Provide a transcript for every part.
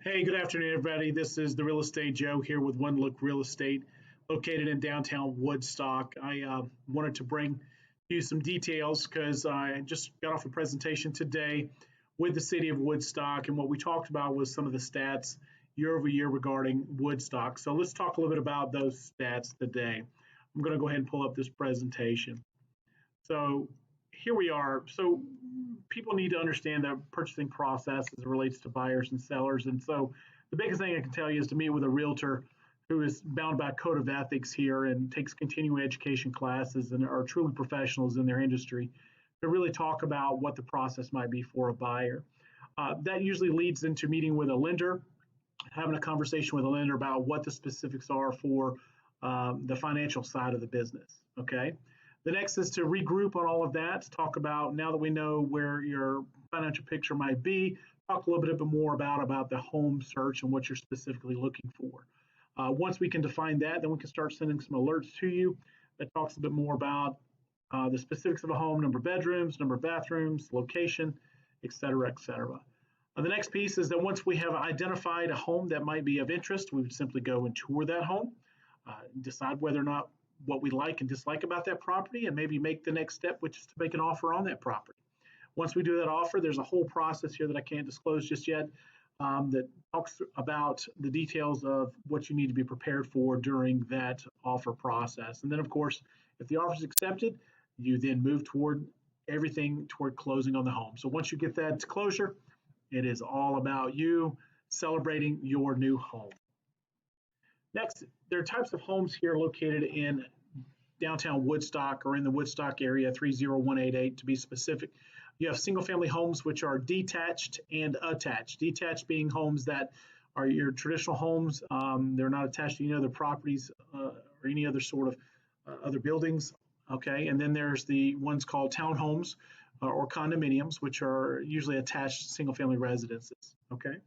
Hey, good afternoon, everybody. This is the Real Estate Joe here with One Look Real Estate, located in downtown Woodstock. I wanted to bring you some details because I just got off a presentation today with the City of Woodstock, and what we talked about was some of the stats year over year regarding Woodstock. So let's talk a little bit about those stats today. I'm going to go ahead and pull up this presentation. So here we are. So people need to understand the purchasing process as it relates to buyers and sellers. And so the biggest thing I can tell you is to meet with a realtor who is bound by a code of ethics here and takes continuing education classes and are truly professionals in their industry to really talk about what the process might be for a buyer. That usually leads into meeting with a lender, having a conversation with a lender about what the specifics are for the financial side of the business. Okay. The next is to regroup on all of that, talk about, now that we know where your financial picture might be, talk a little bit more about the home search and what you're specifically looking for. Once we can define that, then we can start sending some alerts to you that talks a bit more about the specifics of a home, number of bedrooms, number of bathrooms, location, et cetera, et cetera. The next piece is that once we have identified a home that might be of interest, we would simply go and tour that home, decide whether or not what we like and dislike about that property, and maybe make the next step, which is to make an offer on that property. Once we do that offer, there's a whole process here that I can't disclose just yet that talks about the details of what you need to be prepared for during that offer process. And then, of course, if the offer is accepted, you then move toward everything toward closing on the home. So once you get that to closure, it is all about you celebrating your new home. Next, there are types of homes here located in downtown Woodstock or in the Woodstock area, 30188 to be specific. You have single family homes which are detached and attached. Detached being homes that are your traditional homes. They're not attached to any other properties or any other sort of other buildings. Okay, and then there's the ones called townhomes or condominiums, which are usually attached single family residences. Okay.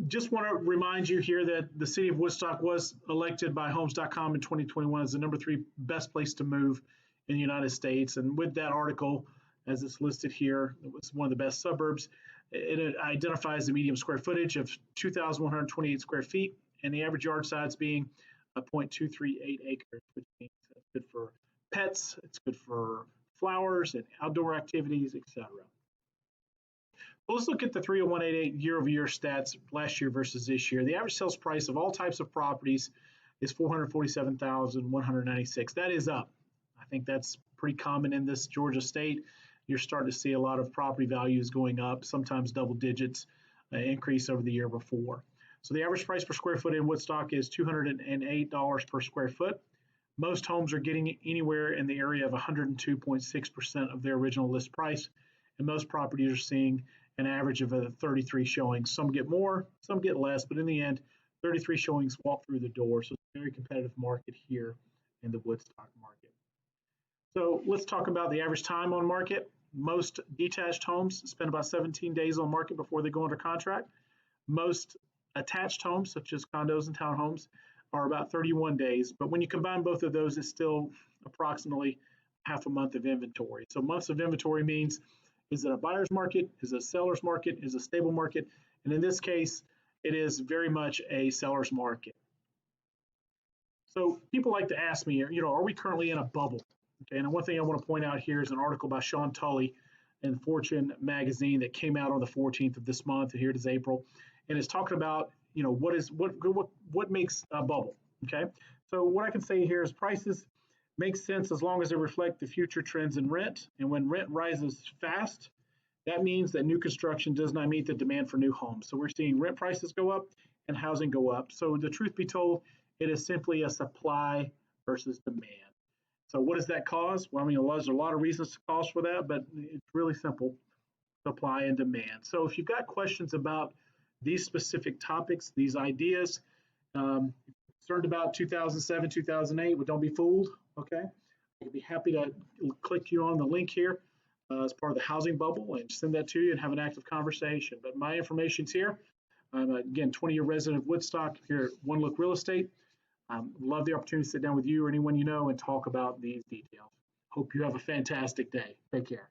Just want to remind you here that the City of Woodstock was elected by Homes.com in 2021 as the #3 best place to move in the United States. And with that article, as it's listed here, it was one of the best suburbs. It identifies the median square footage of 2,128 square feet and the average yard size being 0.238 acres, which means it's good for pets, it's good for flowers and outdoor activities, etc. Well, let's look at the 30188 year-over-year stats last year versus this year. The average sales price of all types of properties is $447,196. That is up. I think that's pretty common in this Georgia state. You're starting to see a lot of property values going up, sometimes double digits increase over the year before. So the average price per square foot in Woodstock is $208 per square foot. Most homes are getting anywhere in the area of 102.6% of their original list price, and most properties are seeing an average of 33 showings. Some get more, some get less, but in the end, 33 showings walk through the door. So it's a very competitive market here in the Woodstock market. So let's talk about the average time on market. Most detached homes spend about 17 days on market before they go under contract. Most attached homes, such as condos and townhomes, are about 31 days. But when you combine both of those, it's still approximately half a month of inventory. So months of inventory means, is it a buyer's market? Is it a seller's market? Is it a stable market? And in this case, it is very much a seller's market. So people like to ask me, are we currently in a bubble? Okay, and one thing I want to point out here is an article by Sean Tully in Fortune magazine that came out on the 14th of this month. Here it is April, and it's talking about what makes a bubble. Okay, so what I can say here is prices make sense as long as they reflect the future trends in rent. And when rent rises fast, that means that new construction does not meet the demand for new homes. So we're seeing rent prices go up and housing go up. So the truth be told, it is simply a supply versus demand. So what does that cause? Well, there's a lot of reasons to cause for that, but it's really simple, supply and demand. So if you've got questions about these specific topics, these ideas, concerned about 2007, 2008, well, don't be fooled, okay? I'd be happy to click you on the link here as part of the housing bubble and send that to you and have an active conversation. But my information's here. I'm, again, 20-year resident of Woodstock here at One Look Real Estate. Love the opportunity to sit down with you or anyone you know and talk about these details. Hope you have a fantastic day. Take care.